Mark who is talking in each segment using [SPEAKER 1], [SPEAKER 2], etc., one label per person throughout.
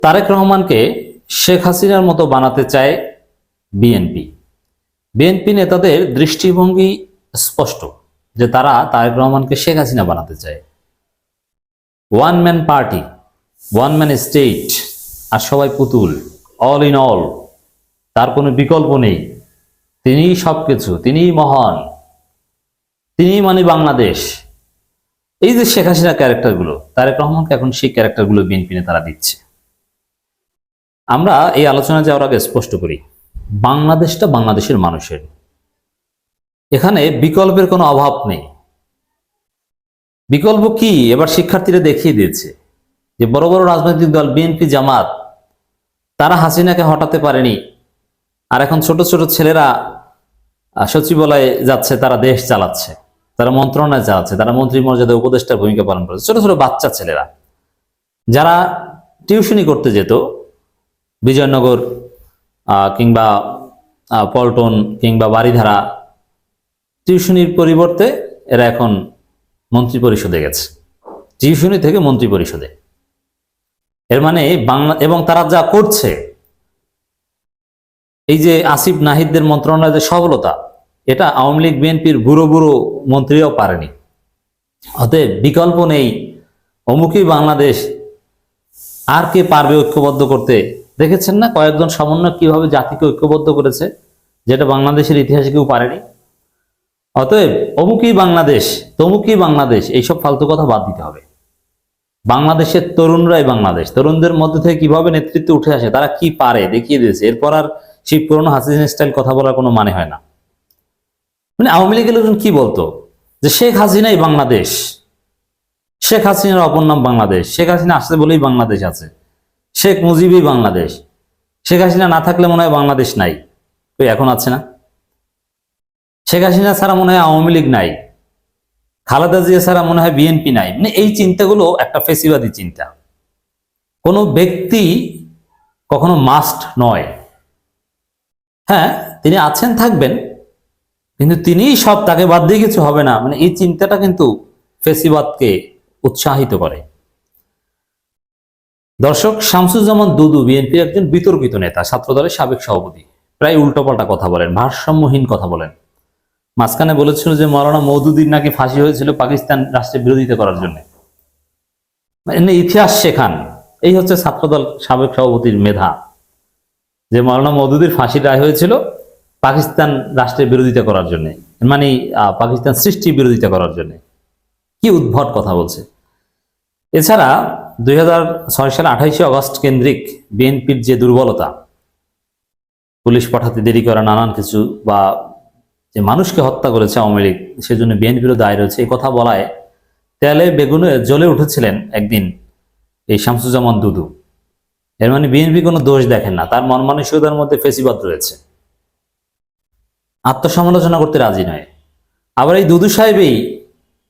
[SPEAKER 1] তারেক রহমানকে শেখ হাসিনার মতো বানাতে চায় বিএনপি। বিএনপি নেতাদের দৃষ্টিভঙ্গি স্পষ্ট যে তারা তারেক রহমানকে শেখ হাসিনা বানাতে চায়। One man party, one man state, আর সবাই পুতুল, অল ইন অল, তার কোনো বিকল্প নেই। তিনিই সবকিছু, তিনিই মহান, তিনিই মানে বাংলাদেশ। এই যে শেখ হাসিনা ক্যারেক্টারগুলো, তারেক রহমানকে এখন সেই ক্যারেক্টারগুলো বিএনপি নেতারা দিচ্ছে। আমরা এই আলোচনা যাওয়ার আগে স্পষ্ট করি, বাংলাদেশটা বাংলাদেশের মানুষের, এখানে বিকল্পের কোনো অভাব নেই। বিকল্প কি এবার শিক্ষার্থীরা দেখিয়ে দিয়েছে যে বড় বড় রাজনৈতিক দল বিএনপি, জামাত, তারা হাসিনাকে হটাতে পারেনি, আর এখন ছোট ছোট ছেলেরা সচিবালয়ে যাচ্ছে, তারা দেশ চালাচ্ছে, তারা মন্ত্রণালয় চালাচ্ছে, তারা মন্ত্রী মর্যাদা উপদেষ্টার ভূমিকা পালন করছে। ছোট ছোট বাচ্চা ছেলেরা যারা টিউশনি করতে যেত বিজয়নগর কিংবা পল্টন কিংবা বাড়িধারা, টিউশনির পরিবর্তে এরা এখন মন্ত্রী পরিষদে গেছে, টিউশনি থেকে মন্ত্রী পরিষদে। এর মানে বাংলা, এবং তারা যা করছে, এই যে আসিফ নাহিদদের মন্ত্রণালয়ের যে সফলতা, এটা আওয়ামী লীগ বিএনপির বুড়ো বুড়ো মন্ত্রীও পারেনি। অতএব বিকল্প নেই, অমুকই বাংলাদেশ। আর কে পারবে ঐক্যবদ্ধ করতে? দেখেছেন না কয়েকজন সমন্বয় কিভাবে জাতিকে ঐক্যবদ্ধ করেছে, যেটা বাংলাদেশের ইতিহাসে কেউ পারেনি। অতএব অমুকই বাংলাদেশ, তমুকই বাংলাদেশ, এইসব ফালতু কথা বাদ দিতে হবে। বাংলাদেশের তরুণরাই বাংলাদেশ। তরুণদের মধ্যে থেকে কিভাবে নেতৃত্ব উঠে আসে, তারা কি পারে দেখিয়ে দিয়েছে। এরপর আর সেই পুরনো হাসিনা স্টাইল কথা বলার কোনো মানে হয় না। মানে আওয়ামী লীগের লোকজন কি বলতো যে শেখ হাসিনাই বাংলাদেশ, শেখ হাসিনার অপর নাম বাংলাদেশ, শেখ হাসিনা আসছে বলেই বাংলাদেশ আছে, শেখ মুজিবই বাংলাদেশ, শেখ হাসিনা না থাকলে মনে হয় বাংলাদেশ নাই। তো এখন আছে না? শেখ হাসিনা ছাড়া মনে হয় আওয়ামী লীগ নাই, খালেদা জিয়া ছাড়া মনে হয় বিএনপি নাই। মানে এই চিন্তাগুলো একটা ফেসিবাদী চিন্তা। কোনো ব্যক্তি কখনো মাস্ট নয়। হ্যাঁ, তিনি আছেন, থাকবেন, কিন্তু তিনিই সব, তাকে বাদ দিয়ে কিছু হবে না। মানে এই চিন্তাটা কিন্তু ফেসিবাদকে উৎসাহিত করে। দর্শক, শামসুজ্জামান দুদু বিএনপির একজন বিতর্কিত নেতা, ছাত্রদলের সাবেক সভাপতি। প্রায় উল্টোপাল্টা কথা বলেন, ভারসাম্যহীন কথা বলেন। মাঝখানে বলেছিল যে মাওলানা মওদুদির নাকি ফাঁসি হয়েছিল পাকিস্তান রাষ্ট্রের বিরোধিতা করার জন্য। মানে ইতিহাস শেখান, এই হচ্ছে ছাত্রদল সাবেক সভাপতির মেধা, যে মাওলানা মওদুদির ফাঁসি রায় হয়েছিল পাকিস্তান রাষ্ট্রের বিরোধিতা করার জন্য, মানে পাকিস্তান সৃষ্টির বিরোধিতা করার জন্য। কি উদ্ভট কথা বলছে। এছাড়া 2006 সালে 28 অগস্ট কেন্দ্রিক বিএনপির যে দুর্বলতা, পুলিশ পাঠাতে দেরি করা, নানান কিছু, বা যে মানুষকে হত্যা করেছে আওয়ামী লীগ, সেজন্য বিএনপিরও দায় রয়েছে, এই কথা বলায় তেলে বেগুনে জ্বলে উঠেছিলেন একদিন এই শামসুজ্জামান দুদু। এর মানে বিএনপি কোনো দোষ দেখেন না, তার মন মানসিকতার মধ্যে ফেসিবাদ রয়েছে, আত্মসমালোচনা করতে রাজি নয়। আবার এই দুদু সাহেবই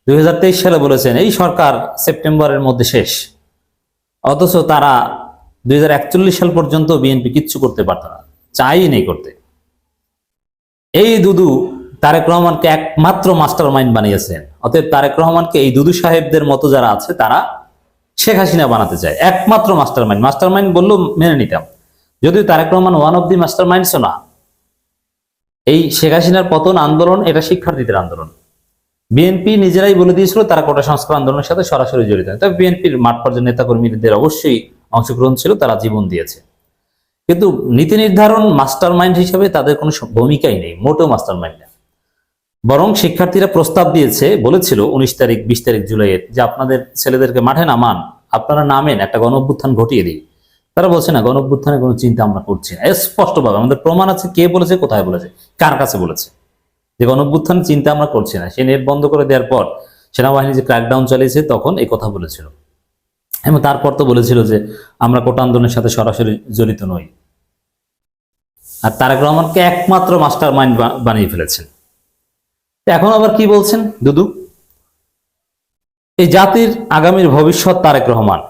[SPEAKER 1] 2023 সালে বলেছেন এই সরকার সেপ্টেম্বরের মধ্যে শেষ, অথচ তারা 2041 সাল পর্যন্ত বিএনপি কিচ্ছু করতে পারত না, চাই নেই করতে। এই দুদু তারেক রহমানকে একমাত্র মাস্টার মাইন্ড বানিয়েছেন। অতএব তারেক রহমানকে এই দুদু সাহেবদের মতো যারা আছে তারা শেখ হাসিনা বানাতে চায়, একমাত্র মাস্টার মাইন্ড। মাস্টার মাইন্ড বললেও মেনে নিতাম, যদিও Tarique Rahman one of the master মাইন্ডসও না। এই শেখ হাসিনার পতন আন্দোলন, এটা শিক্ষার্থীদের আন্দোলন। বিএনপি নিজেরাই বলে দিয়েছিল তারা কোটা সংস্কার আন্দোলনের সাথে সরাসরি জড়িত। তবে বিএনপির মাঠ পর্যায়ের নেতাকর্মীদের অবশ্যই অংশগ্রহণ ছিল, তারা জীবন দিয়েছে। কিন্তু নীতি নির্ধারণ মাস্টার মাইন্ড হিসেবে তাদের কোনো ভূমিকাই নেই, মোটেও মাস্টার মাইন্ড না। বরং শিক্ষার্থীরা প্রস্তাব দিয়েছে, বলেছিল 19 তারিখ 20 তারিখ জুলাইয়ের, যে আপনাদের ছেলেদেরকে মাঠে নামান, আপনারা নামেন, একটা গণ অভ্যুত্থান ঘটিয়ে দিই। তারা বলছে না, গণ অভ্যুত্থানের কোনো চিন্তা আমরা করছি না। স্পষ্টভাবে আমাদের প্রমাণ আছে, কে বলেছে, কোথায় বলেছে, কার কাছে বলেছে যে গণ অভ্যুত্থানের চিন্তা আমরা করছি না। সে নেট বন্ধ করে দেওয়ার পর সেনাবাহিনী যে ক্র্যাকডাউন চালিয়েছে, তখন এই কথা বলেছিল। এবং তারপর তো বলেছিল যে আমরা কোটা আন্দোলনের সাথে সরাসরি জড়িত নই। আর তারেক রহমানকে একমাত্র মাস্টার মাইন্ড বানিয়ে ফেলেছেন। এখন আবার কি বলছেন দুদু? এই জাতির আগামীর ভবিষ্যৎ তারেক রহমান।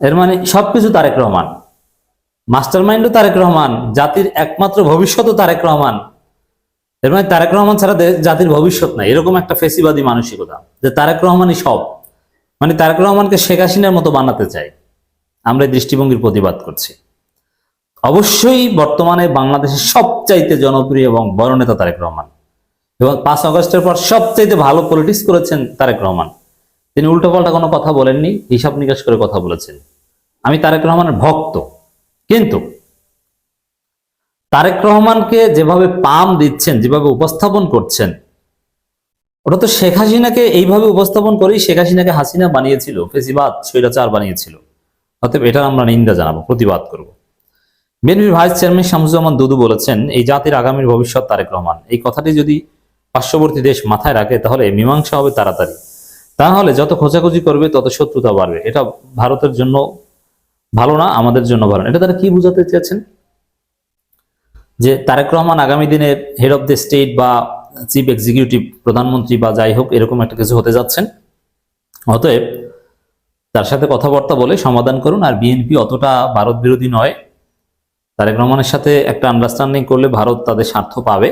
[SPEAKER 1] এর মানে সবকিছু তারেক রহমান, মাস্টার মাইন্ডও তারেক রহমান, জাতির একমাত্র ভবিষ্যৎও তারেক রহমান। এর মানে তারেক রহমান ছাড়া জাতির ভবিষ্যৎ নাই, এরকম একটা ফেসিবাদী মানসিকতা, যে তারেক রহমানই সব। মানে তারেক রহমানকে শেখ হাসিনার মতো বানাতে চায়। আমরা এই দৃষ্টিভঙ্গির প্রতিবাদ করছি। অবশ্যই বর্তমানে বাংলাদেশের সবচাইতে জনপ্রিয় এবং বড় নেতা তারেক রহমান, এবং 5 আগস্টের পর সবচাইতে ভালো পলিটিক্স করেছেন তারেক রহমান। তিনি উল্টোপাল্টা কোনো কথা বলেননি, হিসাব নিকাশ করে কথা বলেছেন। আমি তারেক রহমানের ভক্ত, কিন্তু তারেক রহমানকে যেভাবে পাম দিচ্ছেন, যেভাবে উপস্থাপন করছেন, ওটা তো শেখ হাসিনাকে এইভাবে উপস্থাপন করেই শেখ হাসিনাকে হাসিনা বানিয়েছিল, ফেসিবাদ স্বৈরাচার বানিয়েছিল। অতএব এটার আমরা নিন্দা জানাবো, প্রতিবাদ করব। বিএনপির ভাইস চেয়ারম্যান শামসুজ্জামান দুদু বলেছেন, এই জাতির আগামীর ভবিষ্যৎ তারেক রহমান। এই কথাটি যদি পার্শ্ববর্তী দেশ মাথায় রাখে তাহলে মীমাংসা হবে তাড়াতাড়ি। তাহলে যত খোঁজাখুঁজি করবে তত শত্রুতা বাড়বে। এটা ভারতের জন্য ভালো না, আমাদের জন্য ভালো না। এটা তারা কি বোঝাতে চেয়েছেন? যে তারেক রহমান আগামী দিনের হেড অফ দ্য স্টেট বা চিফ এক্সিকিউটিভ, প্রধানমন্ত্রী বা যাই হোক, এরকম একটা কিছু হতে যাচ্ছেন। অতএব তার সাথে কথাবার্তা বলে সমাধান করুন। আর বিএনপি অতটা ভারত বিরোধী নয়, তারেক রহমানের সাথে একটা আন্ডারস্ট্যান্ডিং করলে ভারত তাদের স্বার্থ পাবে।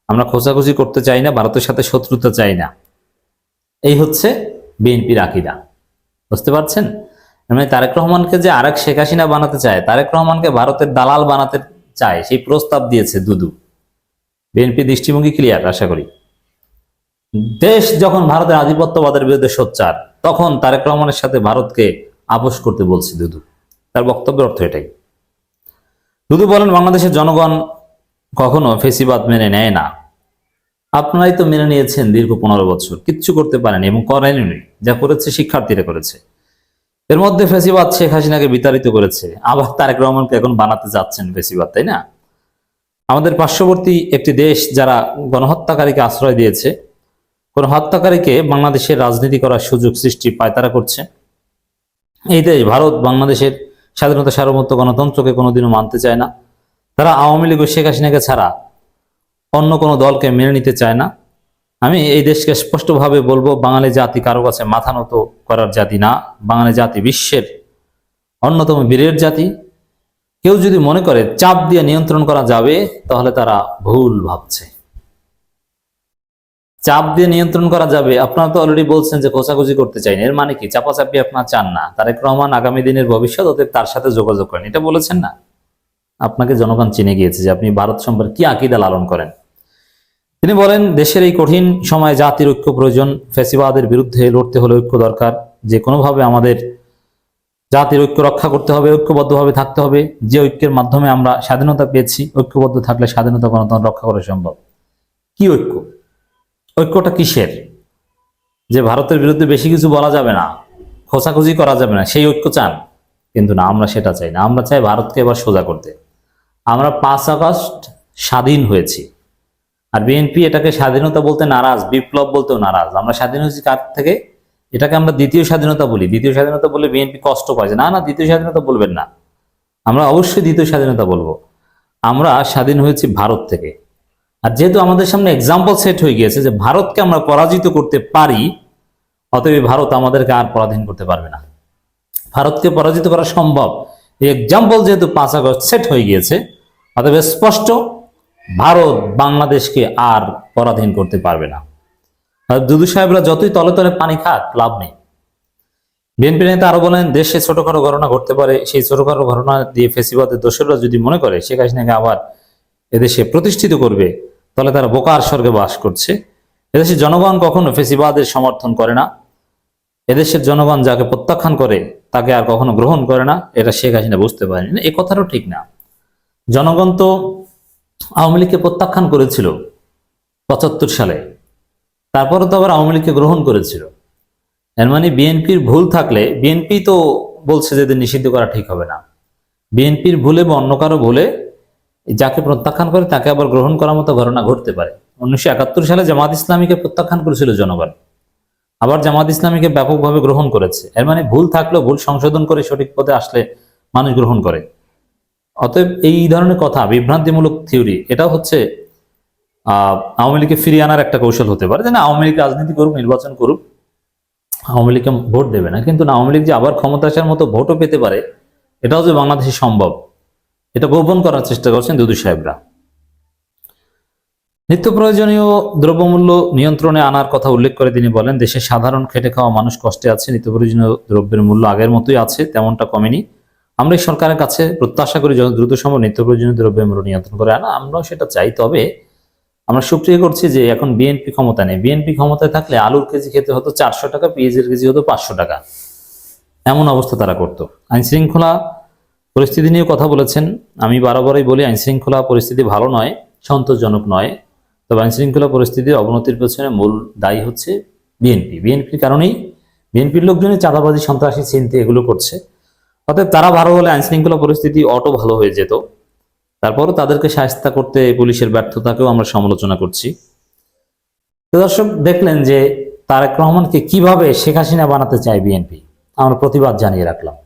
[SPEAKER 1] আমরা খোঁজাখুঁজি করতে চাই না, ভারতের সাথে শত্রুতা চাই না। এই হচ্ছে বিএনপির আকীদা, বুঝতে পারছেন? মানে তারেক রহমানকে যে আরেক শেখ হাসিনা বানাতে চায়, তারেক রহমানকে ভারতের দালাল বানাতে চায়, সেই প্রস্তাব দিয়েছে দুদু। বিএনপি দৃষ্টিভঙ্গি ক্লিয়ার আশা করি। দেশ যখন ভারতের আধিপত্যবাদের বিরুদ্ধে সোচ্চার, তখন তারেক রহমানের সাথে ভারতকে আপোষ করতে বলছে দুদু। তার বক্তব্যের অর্থ এটাই। দুদু বলেন, বাংলাদেশের জনগণ কখনো ফেসিবাদ মেনে নেয় না। আপনারাই তো মেনে নিয়েছেন দীর্ঘ 15 বছর, কিচ্ছু করতে পারেনি এবং করেনি। যা করেছে শিক্ষার্থীরা করেছে। এর মধ্যে ফেসিবাদ শেখ হাসিনাকে বিতাড়িত করেছে, আবার তারেক রহমানকে এখন বানাতে যাচ্ছেন ফেসিবাদ, তাই না? আমাদের পার্শ্ববর্তী একটি দেশ যারা গণহত্যাকারীকে আশ্রয় দিয়েছে, কোন হত্যাকারীকে বাংলাদেশের রাজনীতি করার সুযোগ সৃষ্টি পায় তারা করছে। এই দেশ ভারত বাংলাদেশের স্বাধীনতা, সার্বভৌমত্ব, গণতন্ত্রকে কোনোদিনও মানতে চায় না। তারা আওয়ামী লীগ ও শেখ হাসিনাকে ছাড়া অন্য কোনো দলকে মেনে নিতে চায় না। আমি এই দেশকে স্পষ্টভাবে বলবো, বাঙালি জাতি কারো কাছে মাথা নত করার জাতি না। বাঙালি জাতি বিশ্বের অন্যতম বীরের জাতি। কেউ যদি মনে করে চাপ দিয়ে নিয়ন্ত্রণ করা যাবে, তাহলে তারা ভুল ভাবছে। চাপ দিয়ে নিয়ন্ত্রণ করা যাবে, আপনারা তো অলরেডি বলছেন যে খোঁচাখুচি করতে চাইনি। এর মানে কি চাপাচাপি আপনারা চান না? তারেক রহমান আগামী দিনের ভবিষ্যৎ, অতএব তার সাথে যোগাযোগ করেন, এটা বলেছেন না? আপনাকে জনগণ চিনে গিয়েছে যে আপনি ভারত সম্পর্কে কি আকীদা লালন করেন। তিনি বলেন, দেশের এই কঠিন সময়ে জাতির ঐক্য প্রয়োজন। ফ্যাসিবাদের বিরুদ্ধে লড়তে হলে ঐক্য দরকার। যে কোনোভাবে আমাদের জাতির ঐক্য রক্ষা করতে হবে, ঐক্যবদ্ধভাবে থাকতে হবে। যে ঐক্যের মাধ্যমে আমরা স্বাধীনতা পেয়েছি, ঐক্যবদ্ধ থাকলে স্বাধীনতা, গণতন্ত্র রক্ষা করা সম্ভব। কি ঐক্য? ঐক্যটা কিসের? যে ভারতের বিরুদ্ধে বেশি কিছু বলা যাবে না, খোঁচাখুচি করা যাবে না, সেই ঐক্য চান? কিন্তু না, আমরা সেটা চাই না। আমরা চাই ভারতকে এবার সোজা করতে। আমরা 5 আগস্ট স্বাধীন হয়েছি, আর বিএনপি এটাকে স্বাধীনতা বলতে নারাজ, বিপ্লব বলতেও নারাজ। আমরা স্বাধীন হয়েছি কার থেকে? এটাকে আমরা দ্বিতীয় স্বাধীনতা বলি। দ্বিতীয় স্বাধীনতা বলে বিএনপি কষ্ট পায়, না না, দ্বিতীয় স্বাধীনতা বলবেন না। আমরা অবশ্যই দ্বিতীয় স্বাধীনতা বলবো। আমরা স্বাধীন হয়েছি ভারত থেকে। আর যেহেতু আমাদের সামনে এক্সাম্পল সেট হয়ে গিয়েছে যে ভারতকে আমরা পরাজিত করতে পারি, অতএব ভারত আমাদেরকে আর পরাধীন করতে পারবে না। ভারতকে পরাজিত করা সম্ভব, এই এক্সাম্পল যেহেতু 5 আগস্ট সেট হয়ে গিয়েছে, অতএব স্পষ্ট ভারত বাংলাদেশকে আর পরাধীন করতে পারবে না। আর দুদু সাহেবরা যতই তলে তলে পানি খাক, লাভ নেই। বিএনপি নেতা আরো বলেন, দেশে ছোটখাটো ঘটনা ঘটতে পারে, সেই ছোটখাটো ঘটনা দিয়ে ফেসিবাদের দোসররা যদি মনে করে শেখ হাসিনাকে আবার এদেশে প্রতিষ্ঠিত করবে, তাহলে তারা বোকার স্বর্গে বাস করছে। এদেশের জনগণ কখনো ফেসিবাদের সমর্থন করে না। এদেশের জনগণ যাকে প্রত্যাখ্যান করে তাকে আর কখনো গ্রহণ করে না। এটা শেখ হাসিনা বুঝতে পারেনি না, এই কথাটাও ঠিক না। জনগণ তো আওয়ামী লীগকে প্রত্যাখ্যান করেছিল 75 সালে, তারপরে তো আবার আওয়ামী লীগকে গ্রহণ করেছিল। এর মানে বিএনপির ভুল থাকলে, বিএনপি তো বলছে যে এদের নিষিদ্ধ করা ঠিক হবে না। বিএনপির ভুলে বা অন্য কারো ভুলে যাকে প্রত্যাখ্যান করে তাকে আবার গ্রহণ করার মতো ঘটনা ঘটতে পারে। 1971 সালে জামাত ইসলামীকে প্রত্যাখ্যান করেছিল জনগণ, আবার জামাত ইসলামীকে ব্যাপকভাবে গ্রহণ করেছে। এর মানে ভুল থাকলেও ভুল সংশোধন করে সঠিক পথে আসলে মানুষ গ্রহণ করে। অতএব এই ধরনের কথা, বিভ্রান্তিমূলক থিওরি, এটা হচ্ছে আওয়ামী লীগকে ফিরিয়ে আনার একটা কৌশল হতে পারে। যে না, আওয়ামী লীগ রাজনীতি করুক, নির্বাচন করুক, আওয়ামী লীগকে ভোট দেবে না। কিন্তু না, আওয়ামী লীগ যে আবার ক্ষমতা আসার মতো ভোটও পেতে পারে, এটাও যে বাংলাদেশে সম্ভব, এটা গোপন করার চেষ্টা করছেন দুদু সাহেবরা। নিত্য প্রয়োজনীয় দ্রব্যমূল্য নিয়ন্ত্রণে আনার কথা উল্লেখ করে তিনি বলেন, দেশের সাধারণ খেটে খাওয়া মানুষ কষ্টে আছে, নিত্য প্রয়োজনীয় দ্রব্যের মূল্য আগের মতোই আছে, তেমনটা কমেনি। আমরা এই সরকারের কাছে প্রত্যাশা করি যত দ্রুত সম্ভব নিত্য প্রয়োজনীয় দ্রব্যের মূল্য নিয়ন্ত্রণ করে আনা। আমরাও সেটা চাই, তবে আমরা সুক্রিয়া করছি যে এখন বিএনপি ক্ষমতা নেই। বিএনপি ক্ষমতায় থাকলে আলুর কেজি খেতে হতো 400 টাকা, পেঁয়াজের কেজি হতো 500 টাকা, এমন অবস্থা তারা করতো। আইন শৃঙ্খলা পরিস্থিতি নিয়ে কথা বলেছেন। আমি বারবারই বলি, আইন শৃঙ্খলা পরিস্থিতি ভালো নয়, সন্তোষজনক নয়। তবে আইন শৃঙ্খলা পরিস্থিতির অবনতির পেছনে মূল দায়ী হচ্ছে বিএনপি। বিএনপির কারণেই বিএনপির লোকজনই চাঁদাবাজি, সন্ত্রাসী, ছিনতাই এগুলো করছে। অতএব তারা ভালো হলে আইন শৃঙ্খলা পরিস্থিতি অটো ভালো হয়ে যেত। তারপরও তাদেরকে শায়েস্তা করতে পুলিশের ব্যর্থতাকেও আমরা সমালোচনা করছি। তো দর্শক, দেখলেন যে তারেক রহমানকে কিভাবে শেখ হাসিনা বানাতে চায় বিএনপি। আমরা প্রতিবাদ জানিয়ে রাখলাম।